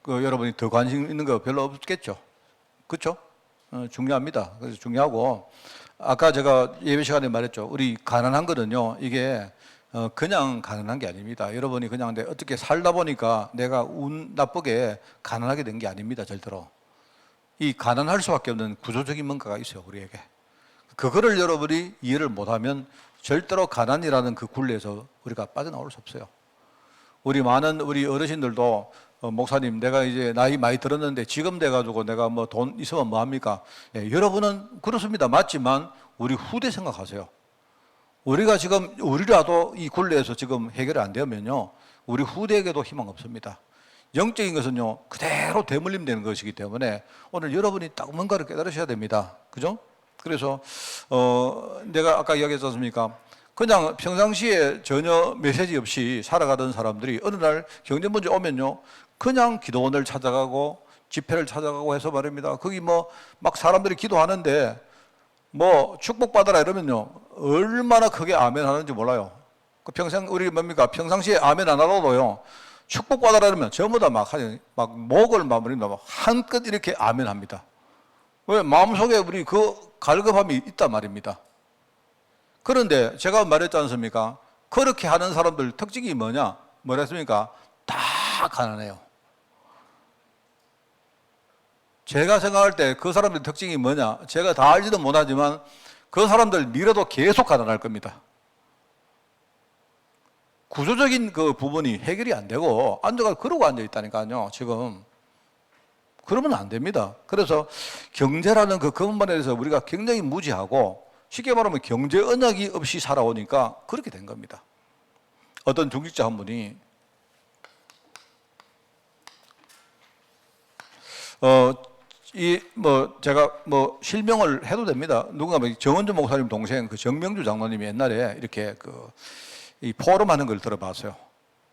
여러분이 더 관심 있는 거 별로 없겠죠. 그렇죠? 중요합니다. 그래서 중요하고, 아까 제가 예배 시간에 말했죠. 우리 가난한 거는요, 이게 그냥 가난한 게 아닙니다. 여러분이 그냥 어떻게 살다 보니까 내가 운 나쁘게 가난하게 된 게 아닙니다. 절대로. 이 가난할 수밖에 없는 구조적인 뭔가가 있어요, 우리에게. 그거를 여러분이 이해를 못하면 절대로 가난이라는 그 굴레에서 우리가 빠져나올 수 없어요. 우리 많은 우리 어르신들도 목사님, 내가 이제 나이 많이 들었는데 지금 돼가지고 내가 뭐 돈 있으면 뭐 합니까? 예, 여러분은 그렇습니다. 맞지만 우리 후대 생각하세요. 우리가 지금 우리라도 이 굴레에서 지금 해결이 안 되면요, 우리 후대에게도 희망 없습니다. 영적인 것은요, 그대로 대물림되는 것이기 때문에 오늘 여러분이 딱 뭔가를 깨달으셔야 됩니다. 그죠? 그래서 내가 아까 이야기했지 않습니까? 그냥 평상시에 전혀 메시지 없이 살아가던 사람들이 어느 날 경제 문제 오면요, 그냥 기도원을 찾아가고 집회를 찾아가고 해서 말입니다. 거기 뭐 막 사람들이 기도하는데 뭐 축복받아라 이러면요, 얼마나 크게 아멘 하는지 몰라요. 그 평생 우리 뭡니까? 평상시에 아멘 안 하더라도요, 축복받아라 이러면 전부 다 막 목을 막 한껏 이렇게 아멘 합니다. 왜? 마음속에 우리 그 갈급함이 있단 말입니다. 그런데 제가 말했지 않습니까? 그렇게 하는 사람들 특징이 뭐냐? 뭐랬습니까? 다 가난해요. 제가 생각할 때 그 사람들 특징이 뭐냐? 제가 다 알지도 못하지만 그 사람들 미래도 계속 가난할 겁니다. 구조적인 그 부분이 해결이 안 되고 그러고 앉아 있다니까요, 지금. 그러면 안 됩니다. 그래서 경제라는 그 근본에 대해서 우리가 굉장히 무지하고, 쉽게 말하면 경제 언약이 없이 살아오니까 그렇게 된 겁니다. 어떤 중직자 한 분이 제가 실명을 해도 됩니다. 누군가 정은주 목사님 동생 그 정명주 장로님이 옛날에 이렇게 이 포럼 하는 걸 들어봤어요.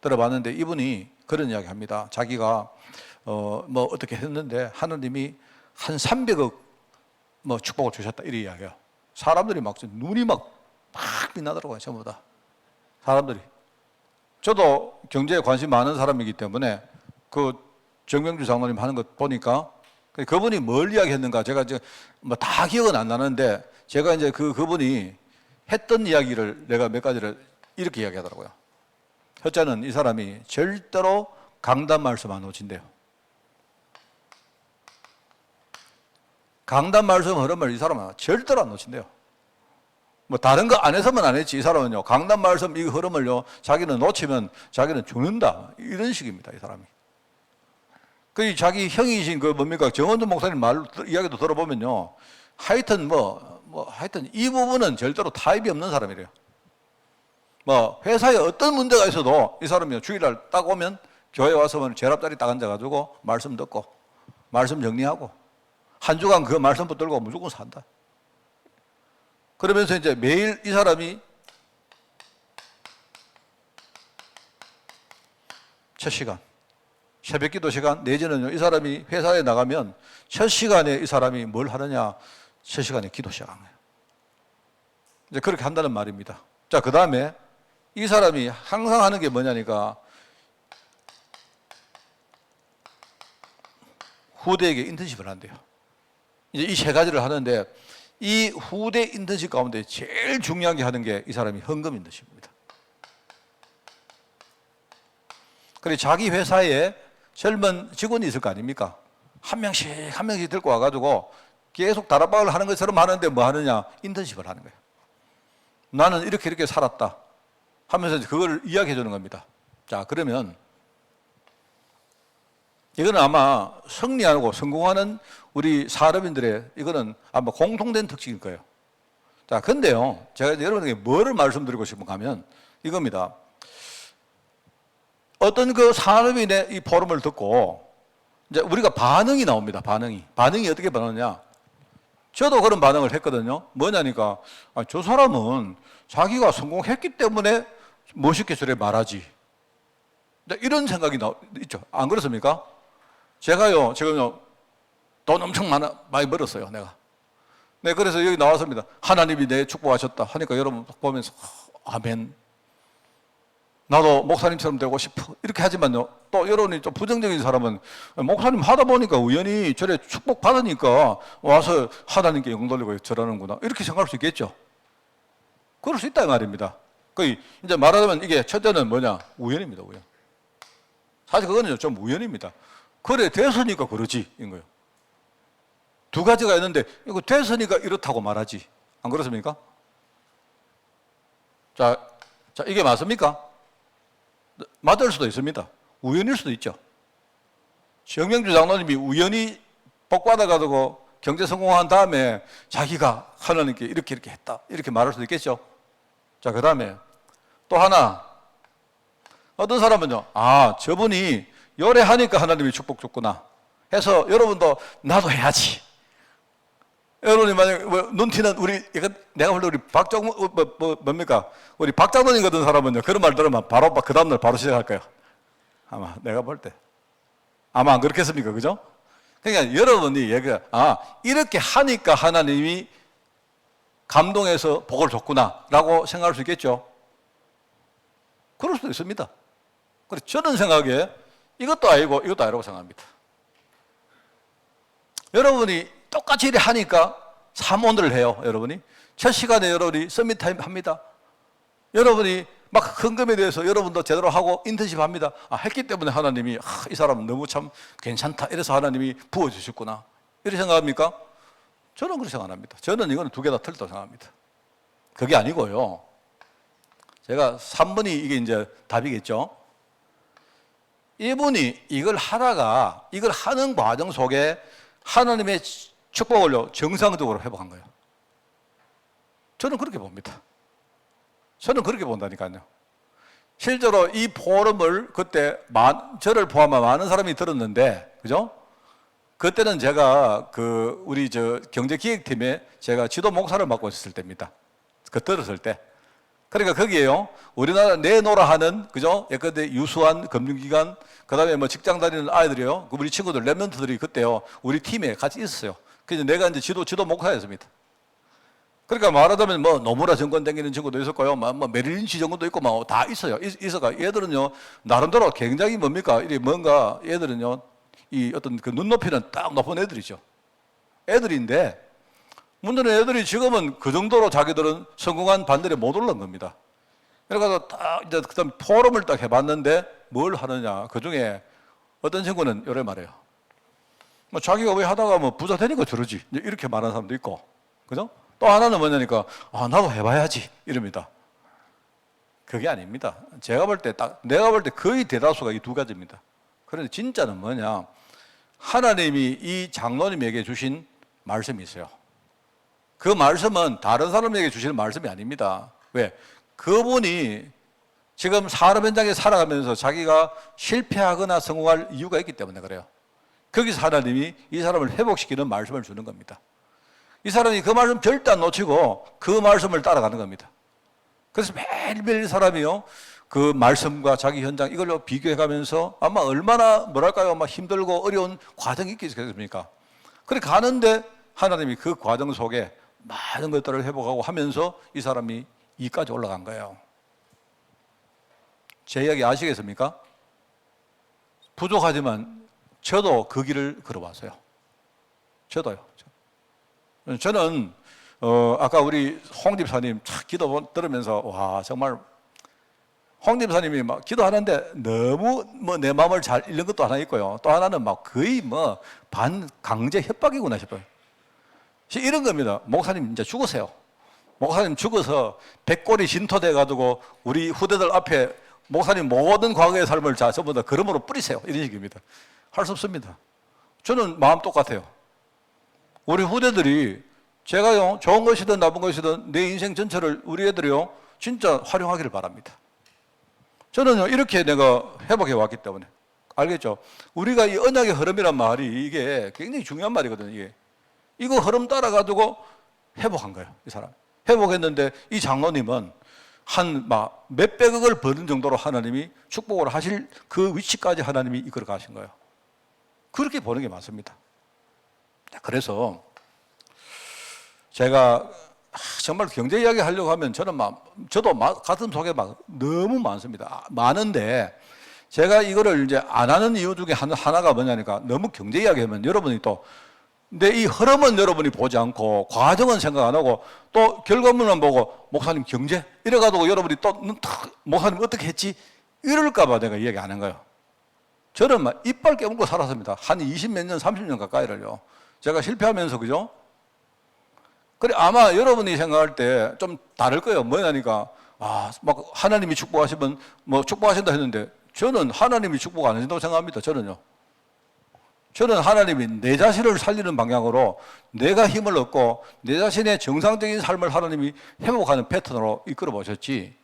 들어봤는데 이분이 그런 이야기 합니다. 자기가 어떻게 했는데 하느님이 한 300억 축복을 주셨다, 이런 이야기예요. 사람들이 눈이 막 빛나더라고요, 전부 다. 사람들이. 저도 경제에 관심 많은 사람이기 때문에 그 정명주 장로님 하는 것 보니까 그분이 뭘 이야기했는가 제가 이제 다 기억은 안 나는데, 제가 이제 그분이 했던 이야기를 내가 몇 가지를 이렇게 이야기하더라고요. 첫째는 이 사람이 절대로 강단 말씀 안 놓친대요. 강단 말씀 흐름을 이 사람은 절대로 안 놓친대요. 다른 거 안 해서만 안 했지, 이 사람은요, 강단 말씀 이 흐름을요, 자기는 놓치면 자기는 죽는다, 이런 식입니다, 이 사람이. 자기 형이신 정원준 목사님 이야기도 들어보면요, 하여튼 하여튼 이 부분은 절대로 타협이 없는 사람이래요. 회사에 어떤 문제가 있어도 이 사람이 주일날 딱 오면 교회 와서 제랍자리 딱 앉아가지고 말씀 듣고 말씀 정리하고 한 주간 그 말씀 붙들고 무조건 산다. 그러면서 이제 매일 이 사람이 첫 시간, 새벽 기도 시간 내지는요, 이 사람이 회사에 나가면 첫 시간에 이 사람이 뭘 하느냐? 첫 시간에 기도 시작한 거예요. 이제 그렇게 한다는 말입니다. 자, 그 다음에 이 사람이 항상 하는 게 뭐냐니까, 후대에게 인턴십을 한대요. 이제 이 세 가지를 하는데, 이 후대 인턴십 가운데 제일 중요한 게 하는 게 이 사람이 헌금 인턴십입니다. 그래, 자기 회사에 젊은 직원이 있을 거 아닙니까? 한 명씩 들고 와가지고 계속 다락방을 하는 것처럼 하는데 뭐 하느냐? 인턴십을 하는 거예요. 나는 이렇게 살았다 하면서 그걸 이야기해 주는 겁니다. 자, 그러면 이거는 아마 승리하고 성공하는 우리 사업인들의 이거는 아마 공통된 특징일 거예요. 자, 근데요, 제가 여러분에게 뭐를 말씀드리고 싶은가 하면 이겁니다. 어떤 그 산업인의 이 포럼을 듣고 이제 우리가 반응이 나옵니다. 반응이 어떻게 변하느냐? 저도 그런 반응을 했거든요. 뭐냐니까, 저 사람은 자기가 성공했기 때문에 멋있게 저래 말하지, 이런 생각이 있죠. 안 그렇습니까? 제가요, 지금요, 돈 엄청 많이 벌었어요, 내가. 네, 그래서 여기 나왔습니다. 하나님이 내 축복하셨다 하니까 여러분 보면서, 아멘. 나도 목사님처럼 되고 싶어. 이렇게 하지만요. 또 여론이 좀 부정적인 사람은 목사님 하다 보니까 우연히 저래 축복 받으니까 와서 하나님께 영광 돌리고 저러는구나. 이렇게 생각할 수 있겠죠. 그럴 수 있다 이 말입니다. 거의 이제 말하자면 이게 첫째는 뭐냐? 우연입니다. 우연. 사실 그거는 좀 우연입니다. 그래 됐으니까 그러지 인 거예요. 두 가지가 있는데 이거 됐으니까 이렇다고 말하지. 안 그렇습니까? 자 이게 맞습니까? 맞을 수도 있습니다. 우연일 수도 있죠. 정명주 장로님이 우연히 복 받아가지고 경제 성공한 다음에 자기가 하나님께 이렇게 했다. 이렇게 말할 수도 있겠죠. 자, 그 다음에 또 하나. 어떤 사람은요, 저분이 요래하니까 하나님이 축복 줬구나 해서 여러분도 나도 해야지. 여러분이 만약에 눈 튀는 내가 볼 때 우리 뭡니까? 우리 박장로님 같은 사람은요, 그런 말 들으면 바로 그 다음날 바로 시작할 거예요. 아마 내가 볼 때. 아마 안 그렇겠습니까? 그죠? 그러니까 여러분이 이렇게 하니까 하나님이 감동해서 복을 줬구나 라고 생각할 수 있겠죠? 그럴 수도 있습니다. 그래서 저는 생각에 이것도 아니고 이것도 아니라고 생각합니다. 여러분이 똑같이 이래 하니까 사모를 해요. 여러분이 첫 시간에 여러분이 서밋타임 합니다. 여러분이 막 헌금에 대해서 여러분도 제대로 하고 인턴십 합니다. 했기 때문에 하나님이 이 사람은 너무 참 괜찮다 이래서 하나님이 부어주셨구나 이렇게 생각합니까? 저는 그렇게 생각 안 합니다. 저는 이거는 두 개 다 틀렸다고 생각합니다. 그게 아니고요, 제가 3번이 이게 이제 답이겠죠. 이분이 이걸 하다가 이걸 하는 과정 속에 하나님의 축복을 정상적으로 회복한 거예요. 저는 그렇게 봅니다. 저는 그렇게 본다니까요. 실제로 이 포럼을 그때 저를 포함한 많은 사람이 들었는데, 그죠? 그때는 제가 우리 경제기획팀에 제가 지도 목사를 맡고 있었을 때입니다. 들었을 때. 그러니까 거기에요, 우리나라 내노라 하는, 그죠? 예컨대 유수한 금융기관, 그 다음에 직장 다니는 아이들이요. 우리 친구들, 랩런트들이 그때요, 우리 팀에 같이 있었어요. 그래서 내가 이제 지도 목사였습니다. 그러니까 말하자면 노무라 정권 댕기는 친구도 있었고요. 메릴린치 정권도 있고 다 있어요. 있어가 얘들은요, 나름대로 굉장히 뭔가 얘들은요, 이 어떤 그 눈높이는 딱 높은 애들이죠. 애들인데, 문제는 애들이 지금은 그 정도로 자기들은 성공한 반열에 못 올라온 겁니다. 그래서 딱 이제 그다음 포럼을 딱 해봤는데 뭘 하느냐. 그 중에 어떤 친구는 이래 말해요. 자기가 왜 하다가 부자 되니까 저러지. 이렇게 말하는 사람도 있고. 그죠? 또 하나는 뭐냐니까, 나도 해봐야지. 이럽니다. 그게 아닙니다. 내가 볼 때 거의 대다수가 이 두 가지입니다. 그런데 진짜는 뭐냐. 하나님이 이 장로님에게 주신 말씀이 있어요. 그 말씀은 다른 사람에게 주시는 말씀이 아닙니다. 왜? 그분이 지금 산업 현장에 살아가면서 자기가 실패하거나 성공할 이유가 있기 때문에 그래요. 거기서 하나님이 이 사람을 회복시키는 말씀을 주는 겁니다. 이 사람이 그 말씀 절대 안 놓치고 그 말씀을 따라가는 겁니다. 그래서 매일매일 이 사람이요, 그 말씀과 자기 현장 이걸로 비교해가면서 아마 얼마나 아마 힘들고 어려운 과정이 있겠습니까? 그래 가는데 하나님이 그 과정 속에 많은 것들을 회복하고 하면서 이 사람이 이까지 올라간 거예요. 제 이야기 아시겠습니까? 부족하지만 저도 그 길을 걸어왔어요. 저도요. 저는 아까 우리 홍 집사님 기도 들으면서 정말 홍 집사님이 기도하는데 너무 내 마음을 잘 읽는 것도 하나 있고요. 또 하나는 거의 반강제 협박이구나 싶어요. 이런 겁니다. 목사님 이제 죽으세요. 목사님 죽어서 백골이 진토돼가지고 우리 후대들 앞에 목사님 모든 과거의 삶을 전부 다 그러므로 뿌리세요. 이런 식입니다. 할 수 없습니다. 저는 마음 똑같아요. 우리 후대들이 제가요, 좋은 것이든 나쁜 것이든 내 인생 전체를 우리 애들이요, 진짜 활용하기를 바랍니다. 저는요, 이렇게 내가 회복해 왔기 때문에. 알겠죠? 우리가 이 언약의 흐름이란 말이 이게 굉장히 중요한 말이거든요. 이거 흐름 따라가지고 회복한 거예요, 이 사람. 회복했는데 이 장로님은 몇백억을 버는 정도로 하나님이 축복을 하실 그 위치까지 하나님이 이끌어 가신 거예요. 그렇게 보는 게 맞습니다. 그래서 제가 정말 경제 이야기 하려고 하면 저도 가슴속에 막 너무 많습니다. 많은데 제가 이거를 이제 안 하는 이유 중에 하나가 뭐냐니까 너무 경제 이야기 하면 여러분이 또 근데 이 흐름은 여러분이 보지 않고 과정은 생각 안 하고 또 결과물만 보고 목사님 경제 이래가지고 여러분이 또 목사님 어떻게 했지 이럴까봐 내가 이야기 안 한 거예요. 저는 막 이빨 깨물고 살았습니다. 한 20몇 년, 30년 가까이를요. 제가 실패하면서 그죠? 그래 아마 여러분이 생각할 때 좀 다를 거예요. 뭐냐니까 막 하나님이 축복하시면 뭐 축복하신다 했는데 저는 하나님이 축복 안 하신다고 생각합니다. 저는 하나님이 내 자신을 살리는 방향으로 내가 힘을 얻고 내 자신의 정상적인 삶을 하나님이 회복하는 패턴으로 이끌어 보셨지.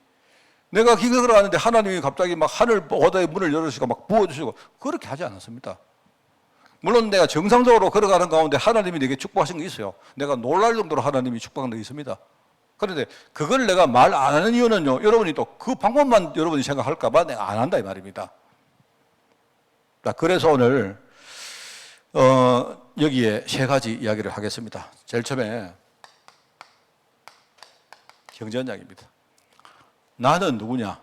내가 기도를 하는데 하나님이 갑자기 막 하늘 바다의 문을 열어주시고 막 부어주시고 그렇게 하지 않았습니다. 물론 내가 정상적으로 걸어가는 가운데 하나님이 내게 축복하신 게 있어요. 내가 놀랄 정도로 하나님이 축복한 게 있습니다. 그런데 그걸 내가 말 안 하는 이유는요. 여러분이 또 그 방법만 여러분이 생각할까 봐 내가 안 한다 이 말입니다. 자, 그래서 오늘 여기에 세 가지 이야기를 하겠습니다. 제일 처음에 경제언약입니다. 나는 누구냐?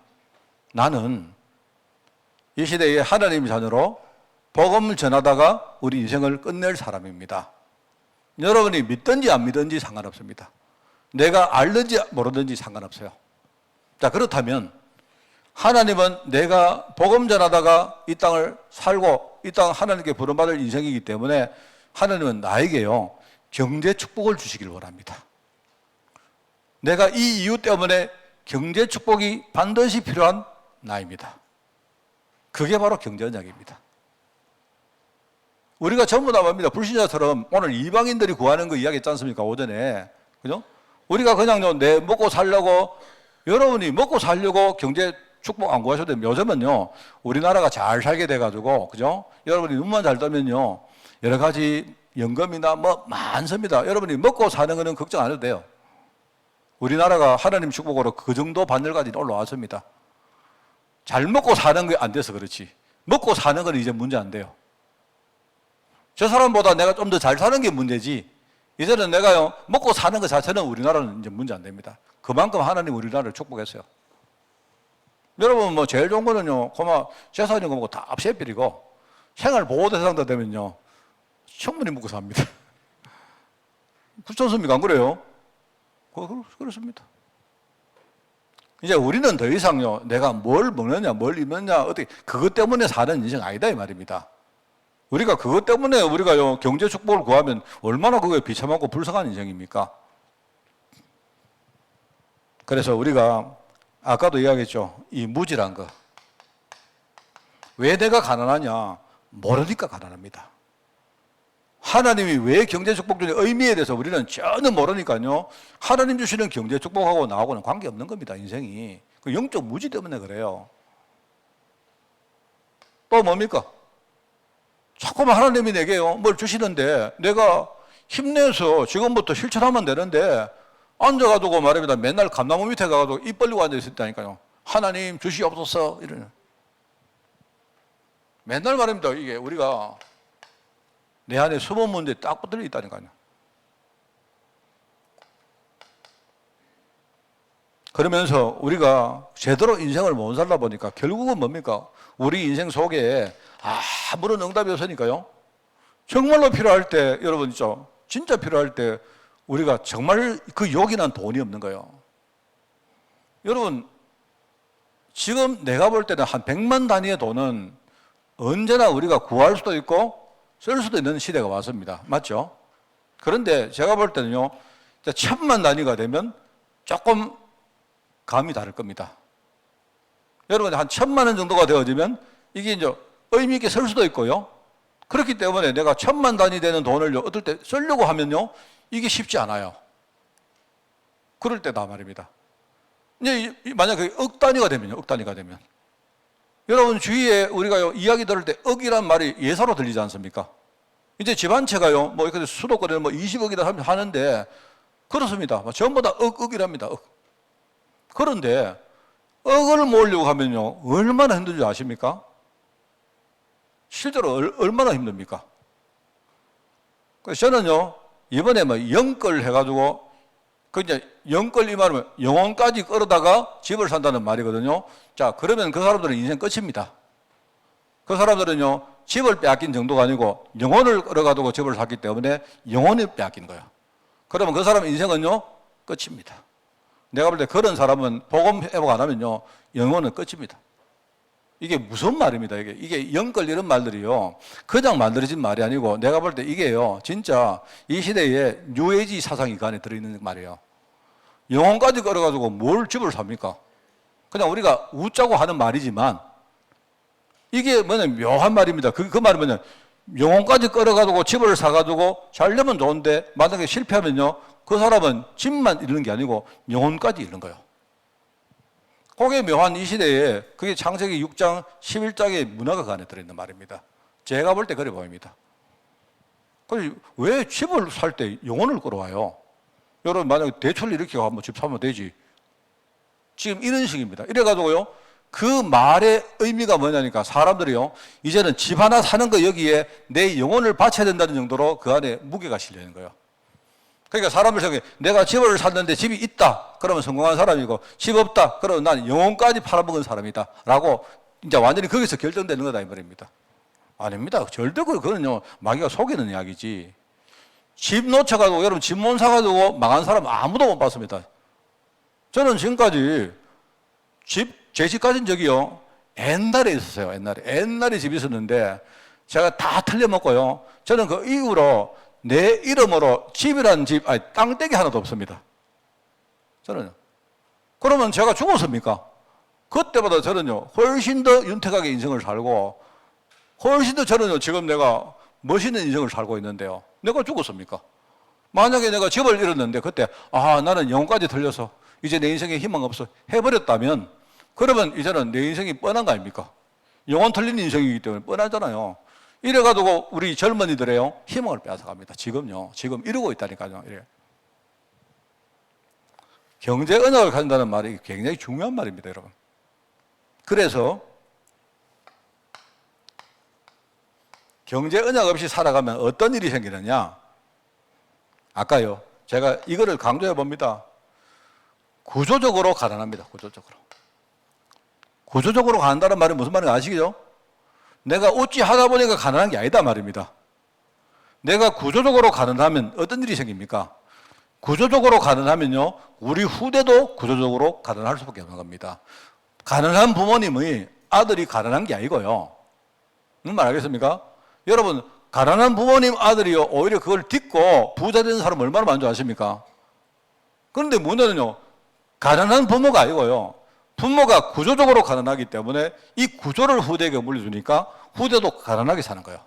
나는 이 시대에 하나님 자녀로 복음을 전하다가 우리 인생을 끝낼 사람입니다. 여러분이 믿든지 안 믿든지 상관없습니다. 내가 알든지 모르든지 상관없어요. 자, 그렇다면 하나님은 내가 복음 전하다가 이 땅을 살고 이 땅 하나님께 부름받을 인생이기 때문에 하나님은 나에게요 경제 축복을 주시길 원합니다. 내가 이 이유 때문에 경제 축복이 반드시 필요한 나입니다. 그게 바로 경제언약입니다. 우리가 전부 다 뭡니다. 불신자처럼 오늘 이방인들이 구하는 거 이야기했지 않습니까? 오전에. 그죠? 우리가 그냥 내 먹고 살려고 여러분이 먹고 살려고 경제 축복 안 구하셔도 됩니다. 요즘은요, 우리나라가 잘 살게 돼가지고, 그죠? 여러분이 눈만 잘 뜨면요, 여러 가지 연금이나 뭐 많습니다. 여러분이 먹고 사는 거는 걱정 안 해도 돼요. 우리나라가 하나님 축복으로 그 정도 바늘까지 올라왔습니다. 잘 먹고 사는 게 안 돼서 그렇지. 먹고 사는 건 이제 문제 안 돼요. 저 사람보다 내가 좀 더 잘 사는 게 문제지. 이제는 내가요, 먹고 사는 것 자체는 우리나라는 이제 문제 안 됩니다. 그만큼 하나님 우리나라를 축복했어요. 여러분, 뭐, 제일 좋은 거는요, 고마, 재산이 거 먹고 다 앞세필이고, 생활보호대상자 되면요, 충분히 먹고 삽니다. 그렇지 않습니까? 안 그래요? 그렇습니다. 이제 우리는 더 이상요, 내가 뭘 먹느냐, 뭘 입느냐, 어떻게, 그것 때문에 사는 인생 아니다, 이 말입니다. 우리가 그것 때문에 우리가요, 경제 축복을 구하면 얼마나 그거에 비참하고 불쌍한 인생입니까? 그래서 우리가 아까도 이야기했죠. 이 무지란 거. 왜 내가 가난하냐? 모르니까 가난합니다. 하나님이 왜 경제 축복 주는 의미에 대해서 우리는 전혀 모르니까요. 하나님 주시는 경제 축복하고 나하고는 관계없는 겁니다. 인생이. 그 영적 무지 때문에 그래요. 또 뭡니까? 자꾸만 하나님이 내게요. 뭘 주시는데 내가 힘내서 지금부터 실천하면 되는데 앉아가지고 말입니다. 맨날 감나무 밑에 가가지고 입 벌리고 앉아있었다니까요. 하나님 주시옵소서 이러는. 맨날 말입니다. 이게 우리가 내 안에 숨은 문제에 딱 붙들려 있다니까요. 그러면서 우리가 제대로 인생을 못 살다 보니까 결국은 뭡니까? 우리 인생 속에 아무런 응답이 없으니까요. 정말로 필요할 때 여러분 있죠. 진짜 필요할 때 우리가 정말 그 요긴한 돈이 없는 거예요. 여러분 지금 내가 볼 때는 한 100만 단위의 돈은 언제나 우리가 구할 수도 있고 쓸 수도 있는 시대가 왔습니다. 맞죠? 그런데 제가 볼 때는요. 1000만 단위가 되면 조금 감이 다를 겁니다. 여러분 한 1000만 원 정도가 되어지면 이게 이제 의미 있게 쓸 수도 있고요. 그렇기 때문에 내가 1000만 단위 되는 돈을 어떨 때 쓰려고 하면요. 이게 쉽지 않아요. 그럴 때다 말입니다. 이제 만약에 억 단위가 되면요. 억 단위가 되면. 여러분 주위에 우리가 이야기 들을 때 억이란 말이 예사로 들리지 않습니까? 이제 집 한 채가요. 뭐 이렇게 수도권에 뭐 20억이다 하는데 그렇습니다. 전부 다 억이랍니다. 억. 그런데 억을 모으려고 하면요. 얼마나 힘든지 아십니까? 실제로 얼마나 힘듭니까? 그래서 저는요. 이번에 뭐 영끌 해가지고 그 이제 영끌 이 말은 영혼까지 끌어다가 집을 산다는 말이거든요. 자, 그러면 그 사람들은 인생 끝입니다. 그 사람들은요, 집을 빼앗긴 정도가 아니고 영혼을 끌어가두고 집을 샀기 때문에 영혼이 빼앗긴 거예요. 그러면 그 사람 인생은요, 끝입니다. 내가 볼 때 그런 사람은 복음 회복 안 하면요, 영혼은 끝입니다. 이게 무슨 말입니다. 이게 영끌 이런 말들이요, 그냥 만들어진 말이 아니고 내가 볼 때 이게요, 진짜 이 시대에 뉴에이지 사상이 그 안에 들어있는 말이에요. 영혼까지 끌어가지고 뭘 집을 삽니까? 그냥 우리가 웃자고 하는 말이지만 이게 뭐냐면 묘한 말입니다. 그 말은 뭐냐, 영혼까지 끌어가지고 집을 사가지고 살려면 좋은데 만약에 실패하면요, 그 사람은 집만 잃는 게 아니고 영혼까지 잃는 거예요. 그게 묘한 이 시대에 그게 창세기 6장 11장의 문화가 그 안에 들어있는 말입니다. 제가 볼 때 그래 보입니다. 왜 집을 살 때 영혼을 끌어와요? 여러분 만약에 대출 이렇게 한번 집 사면 되지. 지금 이런 식입니다. 이래가지고요, 그 말의 의미가 뭐냐니까 사람들이요, 이제는 집 하나 사는 거 여기에 내 영혼을 바쳐야 된다는 정도로 그 안에 무게가 실려있는 거예요. 그러니까 사람을 생각해, 내가 집을 샀는데 집이 있다 그러면 성공한 사람이고, 집 없다 그러면 난 영혼까지 팔아먹은 사람이다 라고 이제 완전히 거기서 결정되는 거다 이 말입니다. 아닙니다. 절대 그거는요, 마귀가 속이는 이야기지. 집 놓쳐가지고, 여러분 집 못 사가지고 망한 사람 아무도 못 봤습니다. 저는 지금까지 제 집 가진 적이요, 옛날에 있었어요. 옛날에 집이 있었는데 제가 다 틀려먹고요, 저는 그 이후로 내 이름으로 집이라는 집, 아니 땅떼기 하나도 없습니다. 저는요. 그러면 제가 죽었습니까? 그때보다 저는요, 훨씬 더 윤택하게 인생을 살고, 훨씬 더 저는요, 지금 내가 멋있는 인생을 살고 있는데요, 내가 죽었습니까? 만약에 내가 집을 잃었는데 그때 나는 영혼까지 틀려서 이제 내 인생에 희망 없어 해버렸다면, 그러면 이제는 내 인생이 뻔한 거 아닙니까? 영혼 틀린 인생이기 때문에 뻔하잖아요. 이래가지고 우리 젊은이들의요, 희망을 빼앗아갑니다. 지금 이러고 있다니까요. 이래. 경제 언약을 가진다는 말이 굉장히 중요한 말입니다, 여러분. 그래서 경제 언약 없이 살아가면 어떤 일이 생기느냐? 아까요, 제가 이거를 강조해 봅니다. 구조적으로 가난합니다. 구조적으로 가난다는 말이 무슨 말인지 아시죠? 내가 어찌 하다 보니까 가난한 게 아니다 말입니다. 내가 구조적으로 가난하면 어떤 일이 생깁니까? 구조적으로 가난하면요, 우리 후대도 구조적으로 가난할 수밖에 없는 겁니다. 가난한 부모님의 아들이 가난한 게 아니고요. 무슨 말 알겠습니까? 여러분, 가난한 부모님 아들이요, 오히려 그걸 딛고 부자 되는 사람 얼마나 많은 줄 아십니까? 그런데 문제는요, 가난한 부모가 아니고요, 부모가 구조적으로 가난하기 때문에 이 구조를 후대에게 물려주니까 후대도 가난하게 사는 거예요.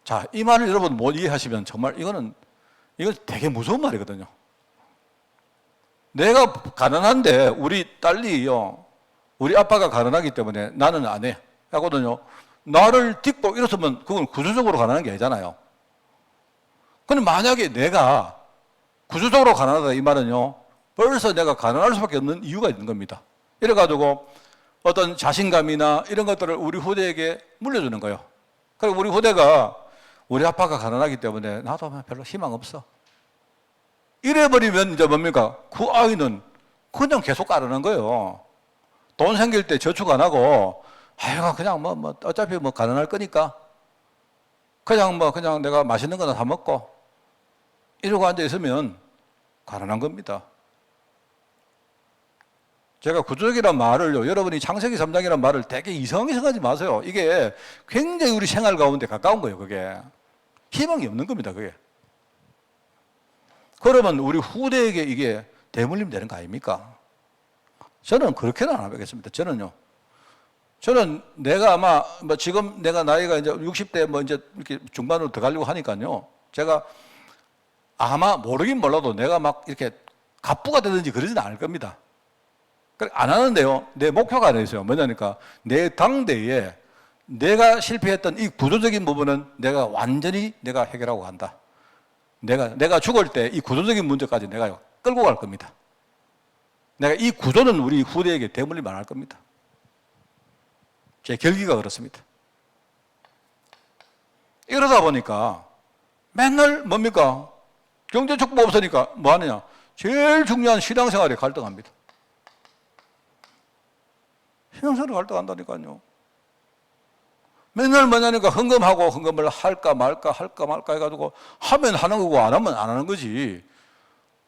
자, 이 말을 여러분 못 이해하시면 정말 이건 되게 무서운 말이거든요. 내가 가난한데 우리 딸이요, 우리 아빠가 가난하기 때문에 나는 안 해 하거든요. 나를 딛고 일어서면 그건 구조적으로 가난한 게 아니잖아요. 근데 만약에 내가 구조적으로 가난하다 이 말은요, 벌써 내가 가난할 수밖에 없는 이유가 있는 겁니다. 이래가지고 어떤 자신감이나 이런 것들을 우리 후대에게 물려주는 거예요. 그리고 우리 후대가 우리 아빠가 가난하기 때문에 나도 별로 희망 없어. 이래버리면 이제 뭡니까? 그 아이는 그냥 계속 가난한 거예요. 돈 생길 때 저축 안 하고, 그냥 어차피 가난할 거니까 그냥 내가 맛있는 거나 사 먹고 이러고 앉아 있으면 가난한 겁니다. 제가 구조적이란 말을요, 여러분이 창세기 3장이란 말을 되게 이상하게 생각하지 마세요. 이게 굉장히 우리 생활 가운데 가까운 거예요, 그게. 희망이 없는 겁니다, 그게. 그러면 우리 후대에게 이게 대물림 되는 거 아닙니까? 저는 그렇게는 안 하겠습니다. 저는 내가 아마 지금 내가 나이가 이제 60대 이제 이렇게 중반으로 들어가려고 하니까요, 제가 아마 모르긴 몰라도 내가 막 이렇게 갑부가 되든지 그러지는 않을 겁니다. 안 하는데요, 내 목표가 하나 있어요. 뭐냐니까, 내 당대에 내가 실패했던 이 구조적인 부분은 내가 완전히 해결하고 간다. 내가 죽을 때 이 구조적인 문제까지 내가 끌고 갈 겁니다. 내가 이 구조는 우리 후대에게 대물림 안 할 겁니다. 제 결기가 그렇습니다. 이러다 보니까 맨날 뭡니까? 경제 축복 없으니까 뭐 하느냐? 제일 중요한 신앙생활에 갈등합니다. 신앙생활에 갈등한다니까요. 맨날 뭐냐니까 헌금을 할까 말까 해가지고 하면 하는 거고 안 하면 안 하는 거지.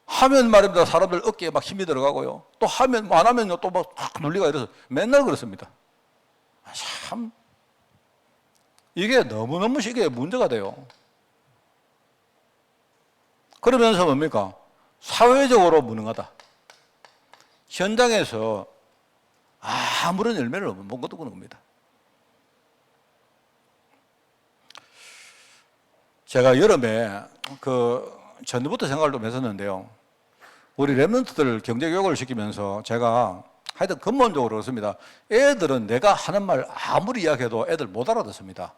하면 말입니다. 사람들 어깨에 막 힘이 들어가고요. 또 하면 안 하면요 또 막 논리가 이래서 맨날 그렇습니다. 참 이게 너무너무 이게 문제가 돼요. 그러면서 뭡니까? 사회적으로 무능하다. 현장에서 아무런 열매를 못 거두는 겁니다. 제가 여름에 전부터 생각을 좀 했었는데요. 우리 랩런트들 경제교육을 시키면서 제가 하여튼 근본적으로 그렇습니다. 애들은 내가 하는 말 아무리 이야기해도 애들 못 알아듣습니다.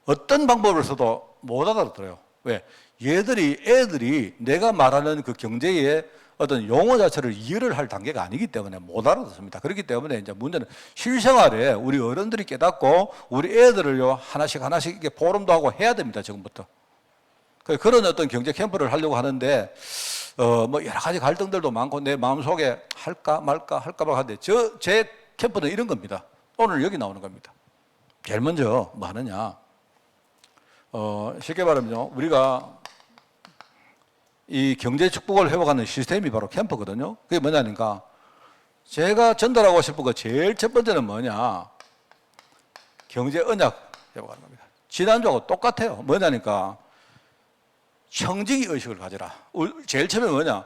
어떤 방법을 써도 못 알아들어요. 왜? 애들이 내가 말하는 그 경제의 어떤 용어 자체를 이해를 할 단계가 아니기 때문에 못 알아듣습니다. 그렇기 때문에 이제 문제는 실생활에 우리 어른들이 깨닫고 우리 애들을요 하나씩 이렇게 포럼도 하고 해야 됩니다. 지금부터. 그런 어떤 경제 캠프를 하려고 하는데 뭐 여러 가지 갈등들도 많고 내 마음속에 할까 말까 하는데 제 캠프는 이런 겁니다. 오늘 여기 나오는 겁니다. 제일 먼저 뭐 하느냐? 쉽게 말하면요, 우리가 이 경제 축복을 회복하는 시스템이 바로 캠프거든요. 그게 뭐냐니까 제가 전달하고 싶은 거 제일 첫 번째는 뭐냐? 경제 언약 회복하는 겁니다. 지난주하고 똑같아요. 뭐냐니까 청지기 의식을 가져라. 제일 처음에 뭐냐?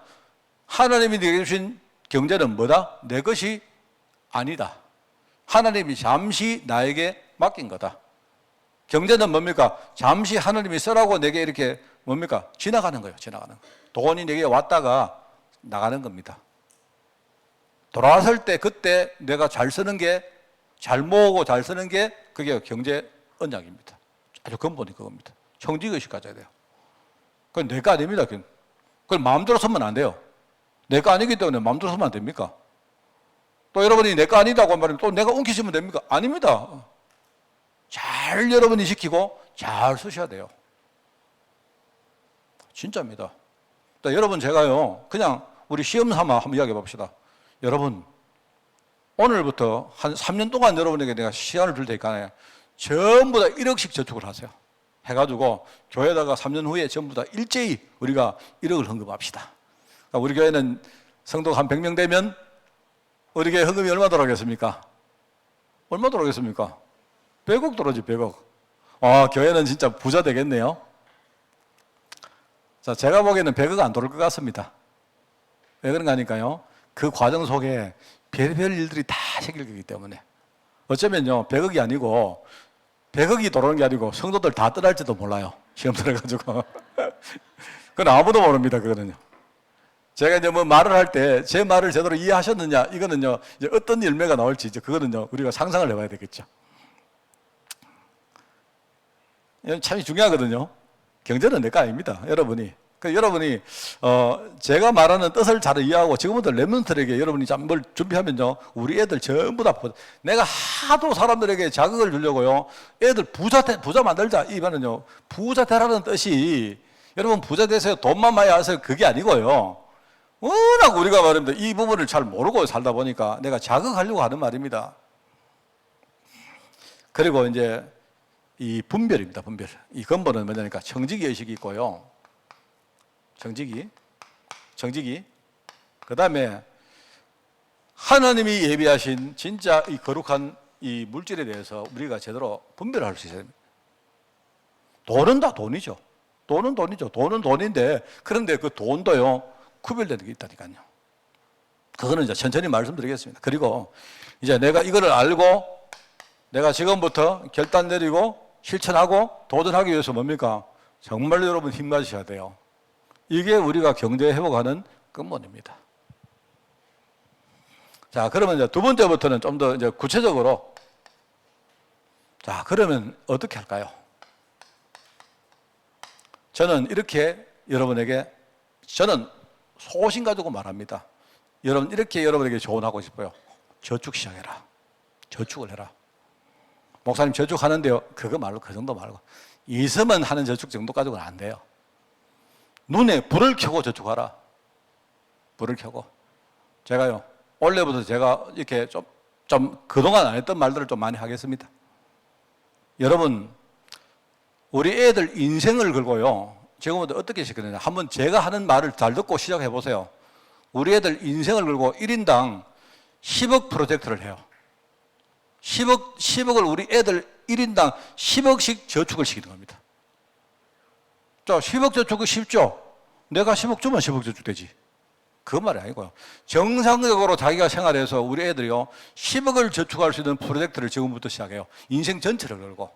하나님이 내게 주신 경제는 뭐다? 내 것이 아니다. 하나님이 잠시 나에게 맡긴 거다. 경제는 뭡니까? 잠시 하나님이 쓰라고 내게 이렇게 뭡니까? 지나가는 거예요. 지나가는 거. 돈이 내게 왔다가 나가는 겁니다. 돌아왔을 때 그때 내가 잘 쓰는 게, 잘 모으고 잘 쓰는 게 그게 경제 언약입니다. 아주 근본이 그겁니다. 청지의식 가져야 돼요. 그건 내 거 아닙니다. 그건 마음대로 쓰면 안 돼요. 내 거 아니기 때문에 마음대로 쓰면 안 됩니까? 또 여러분이 내 거 아니다고 말하면 또 내가 엉키시면 됩니까? 아닙니다. 잘 여러분이 지키고 잘 쓰셔야 돼요. 진짜입니다. 여러분 제가요 그냥 우리 시험 삼아 한번 이야기해 봅시다. 여러분 오늘부터 한 3년 동안 여러분에게 내가 시간을 줄 테니까 전부 다 1억씩 저축을 하세요. 해가지고 교회에다가 3년 후에 전부 다 일제히 우리가 1억을 헌금합시다. 그러니까 우리 교회는 성도가 한 100명 되면 우리 교회 헌금이 얼마 들어가겠습니까? 얼마 들어가겠습니까? 100억 들어오지 100억. 교회는 진짜 부자 되겠네요. 자, 제가 보기에는 100억 안 들어올 것 같습니다. 왜 그런가 하니까요, 그 과정 속에 별별 일들이 다 생길 거기 때문에 어쩌면요 100억이 아니고 100억이 들어오는 게 아니고 성도들 다 떠날지도 몰라요. 시험 들어가지고. 그건 아무도 모릅니다. 그거는요. 제가 이제 뭐 말을 할 때 제 말을 제대로 이해하셨느냐, 이거는요 이제 어떤 열매가 나올지 이제 그거는요 우리가 상상을 해봐야 되겠죠. 이건 참 중요하거든요. 경제는 내 거 아닙니다. 여러분이. 여러분이 제가 말하는 뜻을 잘 이해하고 지금부터 랩런트들에게 여러분이 뭘 준비하면요 우리 애들 전부 다 내가 하도 사람들에게 자극을 주려고요 애들 부자 만들자 이 말은요 부자 되라는 뜻이 여러분 부자 되세요 돈만 많이 하세요 그게 아니고요 워낙 우리가 말입니다 이 부분을 잘 모르고 살다 보니까 내가 자극하려고 하는 말입니다. 그리고 이제 이 분별입니다. 분별. 이 근본은 뭐냐니까 청지기 의식이 있고요. 정직이. 그 다음에 하나님이 예비하신 진짜 이 거룩한 이 물질에 대해서 우리가 제대로 분별을 할 수 있어야 됩니다. 돈은 다 돈이죠. 돈은 돈이죠. 돈은 돈인데 그런데 그 돈도요 구별되는 게 있다니까요. 그거는 이제 천천히 말씀드리겠습니다. 그리고 이제 내가 이거를 알고 내가 지금부터 결단 내리고 실천하고 도전하기 위해서 뭡니까? 정말 여러분 힘마셔야 돼요. 이게 우리가 경제 회복하는 근본입니다. 자, 그러면 이제 두 번째부터는 좀 더 이제 구체적으로 자, 그러면 어떻게 할까요? 저는 이렇게 여러분에게 저는 소신 가지고 말합니다. 여러분 이렇게 여러분에게 조언하고 싶어요. 저축 시작해라. 저축을 해라. 목사님 저축하는데요. 그거 말고 그 정도 말고 있으면 하는 저축 정도 가지고는 안 돼요. 눈에 불을 켜고 저축하라. 불을 켜고. 제가요, 원래부터 제가 이렇게 좀 그동안 안 했던 말들을 좀 많이 하겠습니다. 여러분, 우리 애들 인생을 걸고요, 지금부터 어떻게 시켰느냐. 한번 제가 하는 말을 잘 듣고 시작해 보세요. 우리 애들 인생을 걸고 1인당 10억 프로젝트를 해요. 10억을 우리 애들 1인당 10억씩 저축을 시키는 겁니다. 자, 10억 저축은 쉽죠? 내가 10억 주면 10억 저축되지. 그 말이 아니고요. 정상적으로 자기가 생활해서 우리 애들이요, 10억을 저축할 수 있는 프로젝트를 지금부터 시작해요. 인생 전체를 걸고.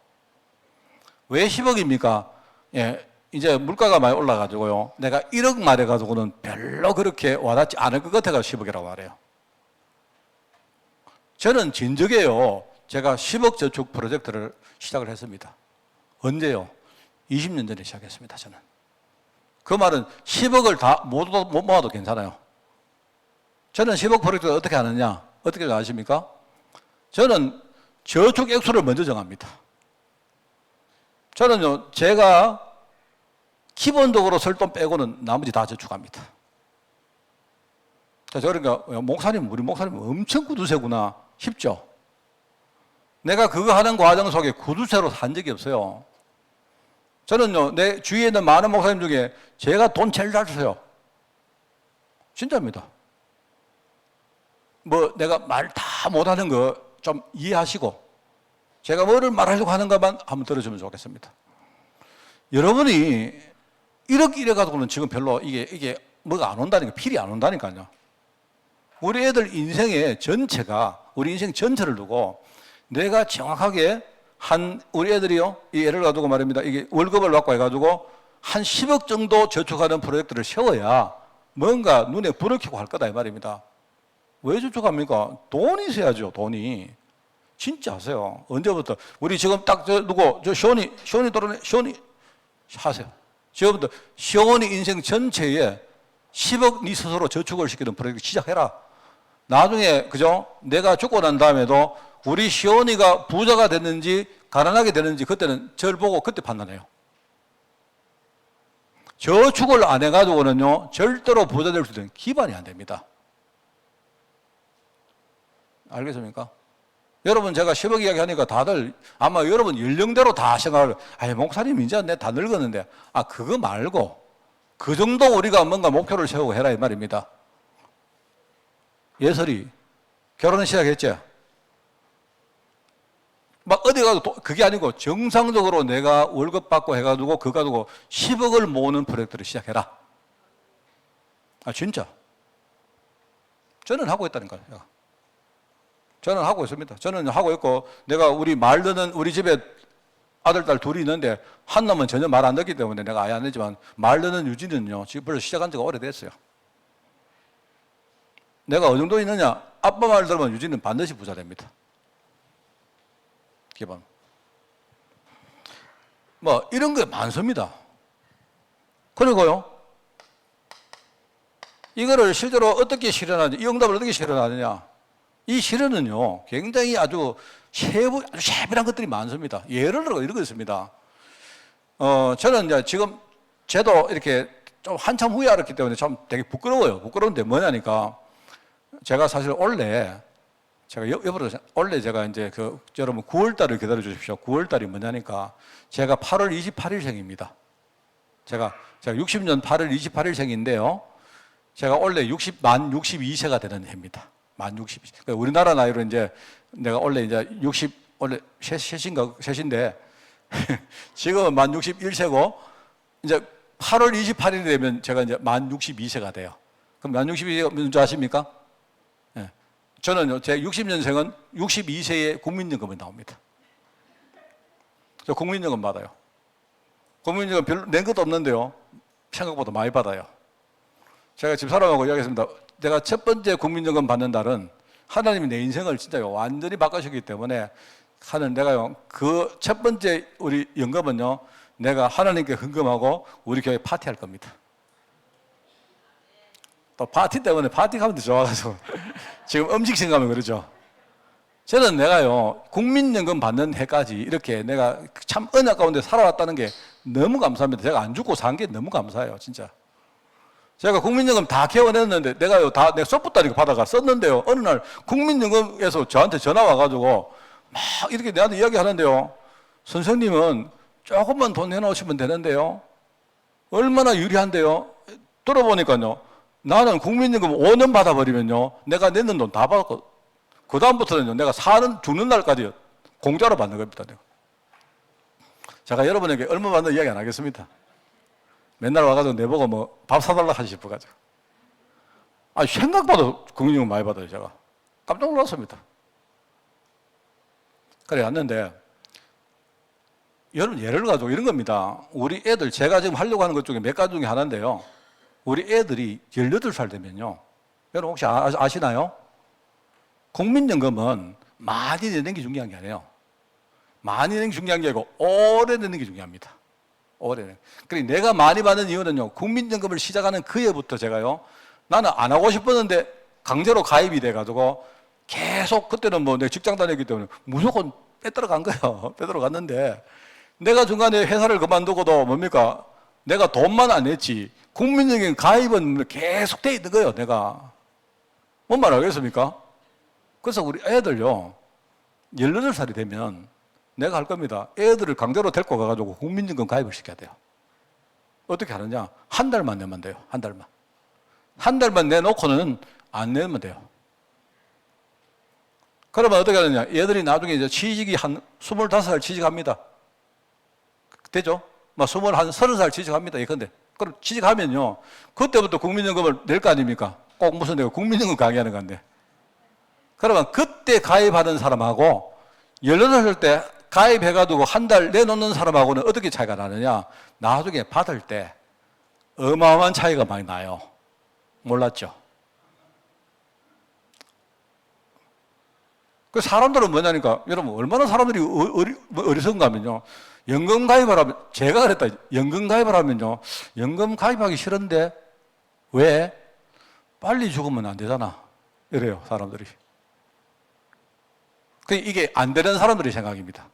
왜 10억입니까? 예, 이제 물가가 많이 올라가지고요, 내가 1억 말해가지고는 별로 그렇게 와닿지 않을 것 같아서 10억이라고 말해요. 저는 진즉에요, 제가 10억 저축 프로젝트를 시작을 했습니다. 언제요? 20년 전에 시작했습니다, 저는. 그 말은 10억을 다 못 모아도 괜찮아요. 저는 10억 프로젝트를 어떻게 하느냐? 어떻게 아십니까? 저는 저축 액수를 먼저 정합니다. 저는요, 제가 기본적으로 쓸 돈 빼고는 나머지 다 저축합니다. 자, 그러니까 우리 목사님 엄청 구두쇠구나 싶죠? 내가 그거 하는 과정 속에 구두쇠로 산 적이 없어요. 저는요, 내 주위에 있는 많은 목사님 중에 제가 돈 제일 잘 써요. 진짜입니다. 뭐 내가 말 다 못하는 거 좀 이해하시고, 제가 뭐를 말하려고 하는가만 한번 들어주면 좋겠습니다. 여러분이 1억 이래 가지고는 지금 별로 이게 뭐가 안 온다니까, 필이 안 온다니까요. 우리 애들 인생의 전체가, 우리 인생 전체를 두고 내가 정확하게 우리 애들이요, 이 애를 가지고 말입니다, 이게 월급을 받고 해가지고 한 10억 정도 저축하는 프로젝트를 세워야 뭔가 눈에 불을 켜고 할 거다 이 말입니다. 왜 저축합니까? 돈이 있어야죠, 돈이. 진짜 하세요. 언제부터? 우리 지금 딱 시온이 하세요. 지금부터 시온이 인생 전체에 10억 네 스스로 저축을 시키는 프로젝트 시작해라. 나중에, 그죠? 내가 죽고 난 다음에도 우리 시온이가 부자가 됐는지 가난하게 됐는지 그때는 절 보고 그때 판단해요. 저축을 안 해가지고는요, 절대로 부자 될 수 있는 기반이 안 됩니다. 알겠습니까? 여러분, 제가 10억 이야기 하니까 다들 아마 여러분 연령대로 다 생각을, 목사님 이제 내 다 늙었는데, 그거 말고 그 정도 우리가 뭔가 목표를 세우고 해라 이 말입니다. 예설이 결혼 시작했죠? 막 어디 가도 그게 아니고 정상적으로 내가 월급 받고 해가지고 그거 가지고 10억을 모으는 프로젝트를 시작해라. 진짜. 저는 하고 있다니까요. 저는 하고 있습니다. 저는 하고 있고, 내가 우리 집에 아들, 딸 둘이 있는데 한 놈은 전혀 말 안 듣기 때문에 내가 아예 안 되지만, 말 듣는 유진은요, 지금 벌써 시작한 지가 오래됐어요. 내가 어느 정도 있느냐? 아빠 말 들으면 유진은 반드시 부자 됩니다. 기본. 뭐 이런 게 많습니다. 그리고요, 이거를 실제로 어떻게 실현하냐, 이 응답을 어떻게 실현하느냐? 이 실현은요, 굉장히 아주 세밀한 것들이 많습니다. 예를 들어 이런 거 있습니다. 저는 이제 지금 저도 이렇게 좀 한참 후에 알았기 때문에 참 되게 부끄러워요. 부끄러운데 뭐냐니까, 제가 사실 원래 제가 이제 여러분 9월달을 기다려 주십시오. 9월달이 뭐냐니까, 제가 8월 28일생입니다. 제가 60년 8월 28일생인데요. 제가 원래 만 62세가 되는 해입니다. 만 62세. 그러니까 우리나라 나이로 이제 내가 원래 이제 원래 셋인데 지금은 만 61세고, 이제 8월 28일이 되면 제가 이제 만 62세가 돼요. 그럼 만 62세가 뭔지 아십니까? 네. 저는 제 60년생은 62세에 국민연금이 나옵니다. 저 국민연금 받아요. 국민연금 별로 낸 것도 없는데요, 생각보다 많이 받아요. 제가 집사람하고 이야기했습니다. 내가 첫 번째 국민연금 받는 날은 하나님이 내 인생을 진짜 완전히 바꾸셨기 때문에 내가요, 그 첫 번째 우리 연금은요, 내가 하나님께 헌금하고 우리 교회 파티할 겁니다. 또 파티 때문에 파티 가면 더 좋아가지고 지금 음식 생각하면 그러죠. 저는 내가요, 국민연금 받는 해까지 이렇게 내가 참 은혜 가운데 살아왔다는 게 너무 감사합니다. 제가 안 죽고 산 게 너무 감사해요, 진짜. 제가 국민연금 다 개원했는데 내가요 다 내 쏙붙다니까 받아가 썼는데요. 어느 날 국민연금에서 저한테 전화 와가지고 막 이렇게 내한테 이야기하는데요. 선생님은 조금만 돈 내놓으시면 되는데요. 얼마나 유리한데요. 들어보니까요. 나는 국민연금 5년 받아버리면요. 내가 내는 돈 다 받았고 그 다음부터는요. 내가 죽는 날까지 공짜로 받는 겁니다. 내가. 제가 여러분에게 얼마 받는 이야기 안 하겠습니다. 맨날 와가지고 내보고 뭐 밥 사달라 하시 싶어가지고. 생각보다 국민연금 많이 받아요, 제가. 깜짝 놀랐습니다. 그래, 왔는데, 여러분 예를 가지고 이런 겁니다. 우리 애들, 제가 지금 하려고 하는 것 중에 몇 가지 중에 하나인데요. 우리 애들이 18살 되면요. 여러분 혹시 아시나요? 국민연금은 많이 내는 게 중요한 게 아니에요. 많이 내는 게 중요한 게 아니고, 오래 내는 게 중요합니다. 오래. 그러니까 내가 많이 받는 이유는요, 국민연금을 시작하는 그 해부터 제가요, 나는 안 하고 싶었는데 강제로 가입이 돼가지고 계속 그때는 뭐 내 직장 다녔기 때문에 무조건 빼들어간 거예요. 빼들어갔는데 내가 중간에 회사를 그만두고도 뭡니까? 내가 돈만 안 냈지. 국민연금 가입은 계속 돼 있는 거예요, 내가. 뭔 말 알겠습니까? 그래서 우리 애들요, 18살이 되면 내가 할 겁니다. 애들을 강제로 데리고 가가지고 국민연금 가입을 시켜야 돼요. 어떻게 하느냐? 한 달만 내면 돼요. 한 달만. 한 달만 내놓고는 안 내면 돼요. 그러면 어떻게 하느냐? 얘들이 나중에 이제 취직이 한 25살 취직합니다. 되죠? 막 30살 취직합니다. 예컨대. 그럼 취직하면요. 그때부터 국민연금을 낼 거 아닙니까? 꼭 무슨 내가 국민연금 강의하는 건데. 그러면 그때 가입하는 사람하고 18살 때 가입해가지고 한 달 내놓는 사람하고는 어떻게 차이가 나느냐? 나중에 받을 때 어마어마한 차이가 많이 나요. 몰랐죠? 그 사람들은 뭐냐니까, 여러분, 얼마나 사람들이 어리석은가 하면요. 연금 가입을 하면, 제가 그랬다. 연금 가입을 하면요. 연금 가입하기 싫은데, 왜? 빨리 죽으면 안 되잖아. 이래요, 사람들이. 이게 안 되는 사람들의 생각입니다.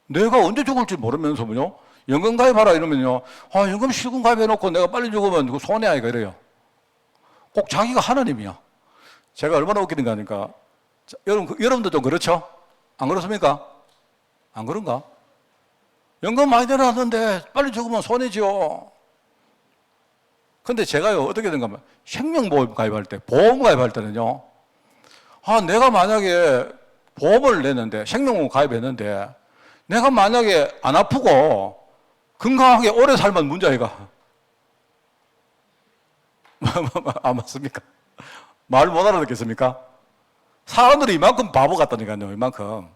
내가 언제 죽을지 모르면서요. 연금 가입하라 이러면요. 연금 실금 가입해놓고 내가 빨리 죽으면 그거 손해야, 이래요. 꼭 자기가 하나님이야. 제가 얼마나 웃기는가 하니까, 여러분도 좀 그렇죠? 안 그렇습니까? 안 그런가? 연금 많이 내놨는데 빨리 죽으면 손해지요. 근데 제가요, 어떻게 된가 하면, 생명보험 가입할 때, 보험 가입할 때는요, 내가 만약에 보험을 냈는데, 생명보험 가입했는데, 내가 만약에 안 아프고 건강하게 오래 살면 문제아이가. 안 맞습니까? 말 못 알아듣겠습니까? 사람들이 이만큼 바보 같다니까요, 이만큼.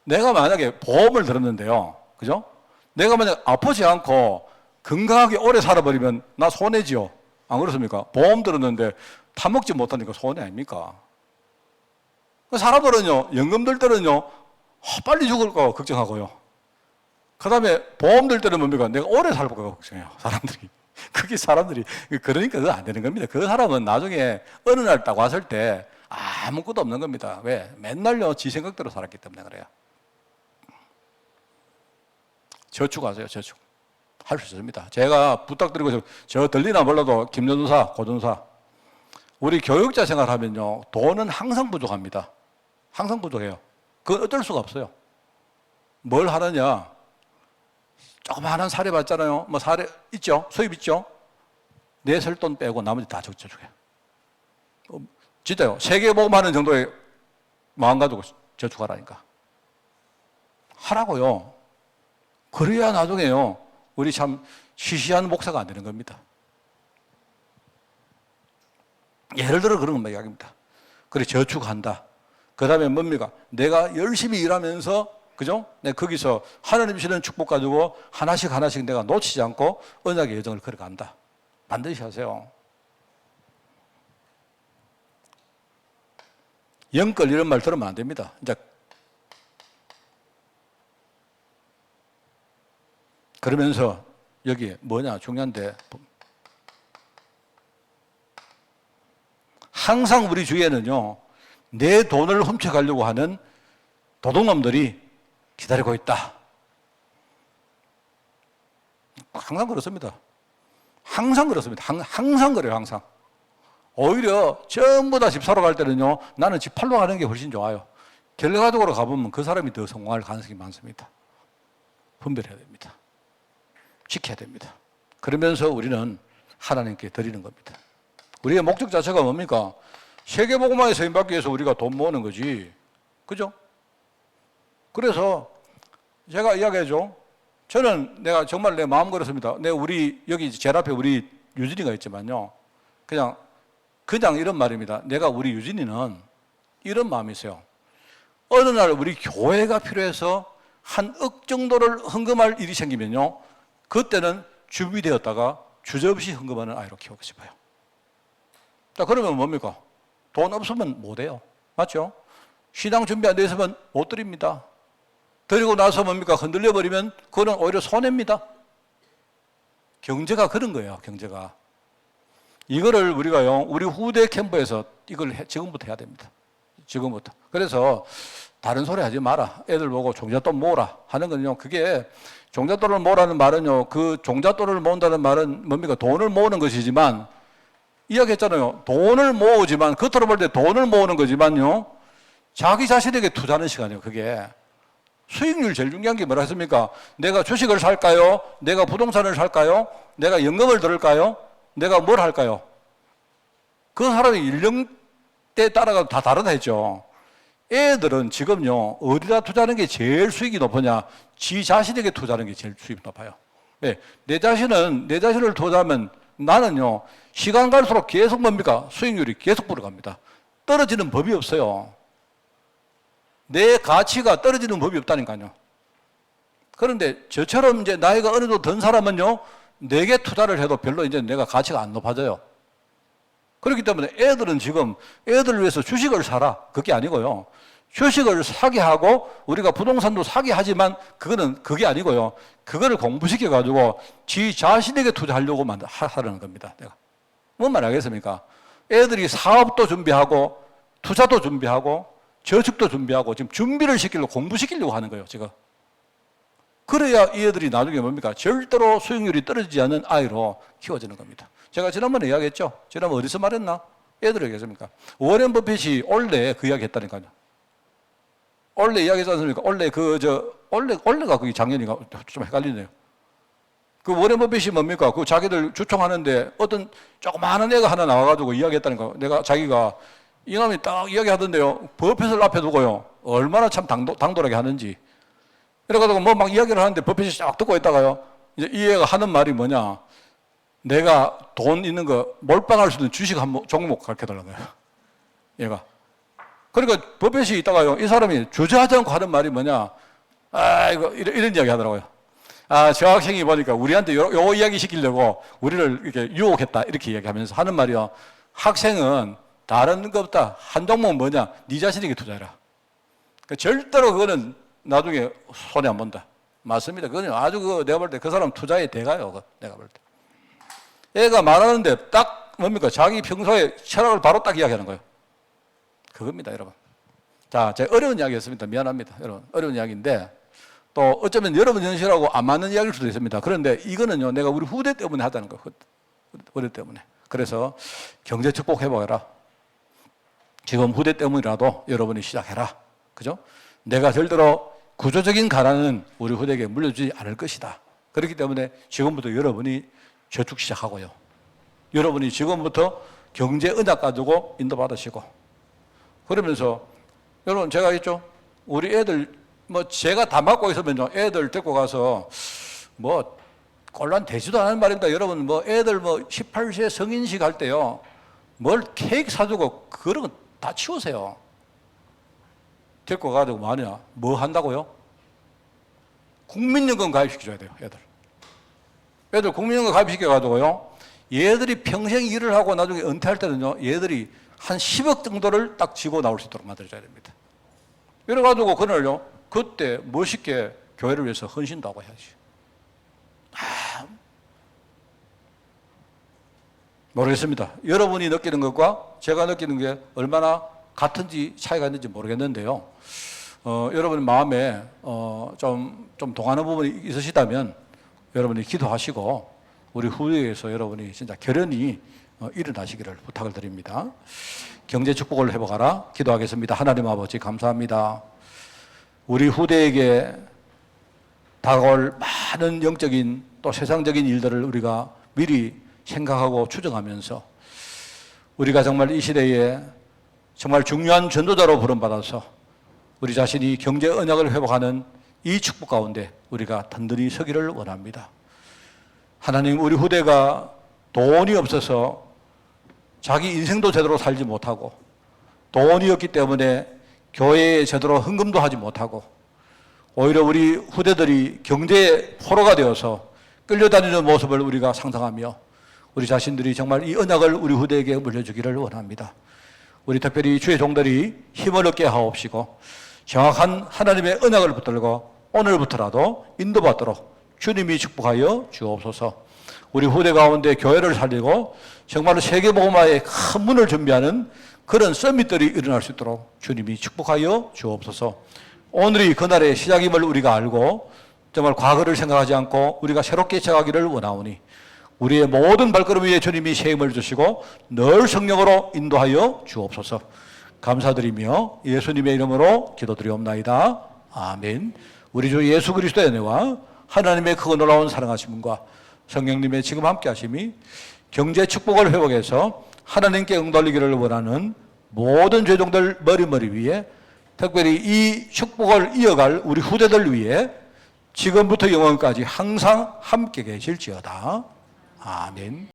내가 만약에 보험을 들었는데요, 그죠? 내가 만약 아프지 않고 건강하게 오래 살아버리면 나 손해지요. 안 그렇습니까? 보험 들었는데 타먹지 못하니까 손해 아닙니까? 사람들은요, 연금 들 때는요, 빨리 죽을까 걱정하고요. 그 다음에 보험 들 때는 뭡니까? 내가 오래 살까 걱정해요, 사람들이. 그게 사람들이, 그러니까 그거 안 되는 겁니다. 그 사람은 나중에 어느 날 딱 왔을 때 아무것도 없는 겁니다. 왜? 맨날요, 지 생각대로 살았기 때문에 그래요. 저축하세요, 저축. 할 수 있습니다. 제가 부탁드리고, 저 들리나 몰라도 김전도사, 고전사, 우리 교육자 생활하면요, 돈은 항상 부족합니다. 항상 부족해요. 그건 어쩔 수가 없어요. 뭘 하느냐? 조그마한 사례 받잖아요. 뭐 사례 있죠? 수입 있죠? 내 쓸 돈 빼고 나머지 다 저축해요. 진짜요. 세계보험하는 정도의 마음 가지고 저축하라니까. 하라고요. 그래야 나중에요, 우리 참 시시한 목사가 안 되는 겁니다. 예를 들어 그런 것만 이야기입니다. 그래, 저축한다. 그 다음에 뭡니까? 내가 열심히 일하면서, 그죠? 내가 거기서 하나님 주시는 축복 가지고 하나씩 하나씩 내가 놓치지 않고 언약의 여정을 걸어간다. 반드시 하세요. 영끌 이런 말 들으면 안 됩니다. 이제 그러면서 여기 뭐냐 중요한데, 항상 우리 주위에는요, 내 돈을 훔쳐가려고 하는 도둑놈들이 기다리고 있다. 항상 그렇습니다. 항상 그렇습니다. 항상 그래요, 항상. 오히려 전부 다 집 사러 갈 때는요, 나는 집 팔러 가는 게 훨씬 좋아요. 결과적으로 가보면 그 사람이 더 성공할 가능성이 많습니다. 분별해야 됩니다. 지켜야 됩니다. 그러면서 우리는 하나님께 드리는 겁니다. 우리의 목적 자체가 뭡니까? 세계복음화에 쓰임받기 위해서 우리가 돈 모으는 거지. 그죠? 그래서 제가 이야기하죠. 저는 내가 정말 내 마음 그렇습니다. 우리 여기 제일 앞에 우리 유진이가 있지만요. 그냥 이런 말입니다. 내가 우리 유진이는 이런 마음이 있어요. 어느 날 우리 교회가 필요해서 한 억 정도를 헌금할 일이 생기면요. 그때는 준비되었다가 주저없이 헌금하는 아이로 키우고 싶어요. 자, 그러면 뭡니까? 돈 없으면 못 해요. 맞죠? 신앙 준비 안 돼 있으면 못 드립니다. 드리고 나서 뭡니까? 흔들려 버리면 그거는 오히려 손해입니다. 경제가 그런 거예요, 경제가. 이거를 우리가요, 우리 후대 캠프에서 이걸 지금부터 해야 됩니다. 지금부터. 그래서 다른 소리 하지 마라. 애들 보고 종잣돈 모으라 하는 건요, 그게 종잣돈을 모으라는 말은요, 그 종잣돈을 모은다는 말은 뭡니까? 돈을 모으는 것이지만, 이야기했잖아요. 돈을 모으지만, 겉으로 볼 때 돈을 모으는 거지만요, 자기 자신에게 투자하는 시간이에요, 그게. 수익률 제일 중요한 게 뭐라 했습니까? 내가 주식을 살까요? 내가 부동산을 살까요? 내가 연금을 들을까요? 내가 뭘 할까요? 그 사람의 연령대에 따라가 다 다르다 했죠. 애들은 지금요, 어디다 투자하는 게 제일 수익이 높으냐? 지 자신에게 투자하는 게 제일 수익이 높아요. 네, 내 자신을 투자하면 나는요, 시간 갈수록 계속 뭡니까? 수익률이 계속 불어갑니다. 떨어지는 법이 없어요. 내 가치가 떨어지는 법이 없다니까요. 그런데 저처럼 이제 나이가 어느 정도 든 사람은요, 내게 투자를 해도 별로 이제 내가 가치가 안 높아져요. 그렇기 때문에 애들은 지금 애들을 위해서 주식을 사라. 그게 아니고요. 주식을 사게 하고 우리가 부동산도 사게 하지만 그게 아니고요. 그거를 공부시켜가지고 지 자신에게 투자하려고 하라는 겁니다. 내가. 뭔 말 알겠습니까? 애들이 사업도 준비하고 투자도 준비하고 저축도 준비하고 지금 준비를 공부시키려고 하는 거예요, 지금. 그래야 이 애들이 나중에 뭡니까? 절대로 수익률이 떨어지지 않는 아이로 키워지는 겁니다. 제가 지난번에 이야기했죠? 지난번에 어디서 말했나? 애들 얘기했습니까? 워렌 버핏이 올해 그 이야기 했다니까요. 올해 이야기했지 않습니까? 올해가 그게 작년인가? 좀 헷갈리네요. 그 워렌 버핏이 뭡니까? 그 자기들 주총하는데 어떤 조그마한 애가 하나 나와가지고 이야기했다니까. 자기가 이놈이 딱 이야기하던데요. 버핏을 앞에 두고요. 얼마나 참 당돌하게 하는지. 이래가지고 뭐 막 이야기를 하는데 버핏이 쫙 듣고 있다가요. 이제 이 애가 하는 말이 뭐냐. 내가 돈 있는 거 몰빵할 수 있는 주식 종목 가르쳐달라는 거예요. 얘가. 그러니까 버핏이 있다가요. 이 사람이 주저하지 않고 하는 말이 뭐냐. 이런 이야기 하더라고요. 저 학생이 보니까 우리한테 요 이야기 시키려고 우리를 이렇게 유혹했다. 이렇게 이야기하면서 하는 말이요. 학생은 다른 것보다 한 종목은 뭐냐? 네 자신에게 투자해라. 그러니까 절대로 그거는 나중에 손해 안 본다. 맞습니다. 그거는 아주 내가 볼 때 그 사람 투자에 대가요. 내가 볼 때. 애가 말하는데 딱 뭡니까? 자기 평소에 철학을 바로 딱 이야기하는 거예요. 그겁니다, 여러분. 자, 제가 어려운 이야기였습니다. 미안합니다, 여러분. 어려운 이야기인데 또 어쩌면 여러분 현실하고 안 맞는 이야기일 수도 있습니다. 그런데 이거는요, 내가 우리 후대 때문에 하자는 거예요. 후대 때문에. 그래서 경제 축복 해보라. 지금 후대 때문이라도 여러분이 시작해라. 그죠? 내가 절대로 구조적인 가난은 우리 후대에게 물려주지 않을 것이다. 그렇기 때문에 지금부터 여러분이 저축 시작하고요. 여러분이 지금부터 경제 은학 가지고 인도받으시고. 그러면서 여러분 제가 있죠? 우리 애들 제가 다 맡고 있으면요. 애들 데리고 가서 곤란 되지도 않은 말입니다. 여러분 애들 18세 성인식 할 때요. 뭘 케이크 사주고 그런 거 다 치우세요. 데리고 가지고 뭐하냐? 뭐 한다고요? 국민연금 가입시켜줘야 돼요, 애들 국민연금 가입시켜가지고요. 얘들이 평생 일을 하고 나중에 은퇴할 때는요, 얘들이 한 10억 정도를 딱 쥐고 나올 수 있도록 만들어줘야 됩니다. 이래가지고 그날요, 그때 멋있게 교회를 위해서 헌신도 하고 해야지. 모르겠습니다. 여러분이 느끼는 것과 제가 느끼는 게 얼마나 같은지 차이가 있는지 모르겠는데요. 여러분 마음에 좀 동하는 부분이 있으시다면 여러분이 기도하시고 우리 후대에서 여러분이 진짜 결연히 일어나시기를 부탁을 드립니다. 경제 축복을 회복하라. 기도하겠습니다. 하나님 아버지 감사합니다. 우리 후대에게 다가올 많은 영적인 또 세상적인 일들을 우리가 미리 생각하고 추정하면서 우리가 정말 이 시대에 정말 중요한 전도자로 부름받아서 우리 자신이 경제 언약을 회복하는 이 축복 가운데 우리가 든든히 서기를 원합니다. 하나님, 우리 후대가 돈이 없어서 자기 인생도 제대로 살지 못하고 돈이 없기 때문에 교회에 제대로 헌금도 하지 못하고 오히려 우리 후대들이 경제의 포로가 되어서 끌려다니는 모습을 우리가 상상하며 우리 자신들이 정말 이 언약을 우리 후대에게 물려주기를 원합니다. 우리 특별히 주의 종들이 힘을 얻게 하옵시고 정확한 하나님의 언약을 붙들고 오늘부터라도 인도받도록 주님이 축복하여 주옵소서. 우리 후대 가운데 교회를 살리고 정말로 세계복음화의 큰 문을 준비하는 그런 서밋들이 일어날 수 있도록 주님이 축복하여 주옵소서. 오늘이 그날의 시작임을 우리가 알고 정말 과거를 생각하지 않고 우리가 새롭게 시작하기를 원하오니 우리의 모든 발걸음 위에 주님이 세임을 주시고 늘 성령으로 인도하여 주옵소서. 감사드리며 예수님의 이름으로 기도드리옵나이다. 아멘. 우리 주 예수 그리스도의 은혜와 하나님의 크고 놀라운 사랑하심과 성령님의 지금 함께 하심이 경제 축복을 회복해서 하나님께 응돌리기를 원하는 모든 죄종들 머리 위에 특별히 이 축복을 이어갈 우리 후대들 위해 지금부터 영원까지 항상 함께 계실지어다. 아멘.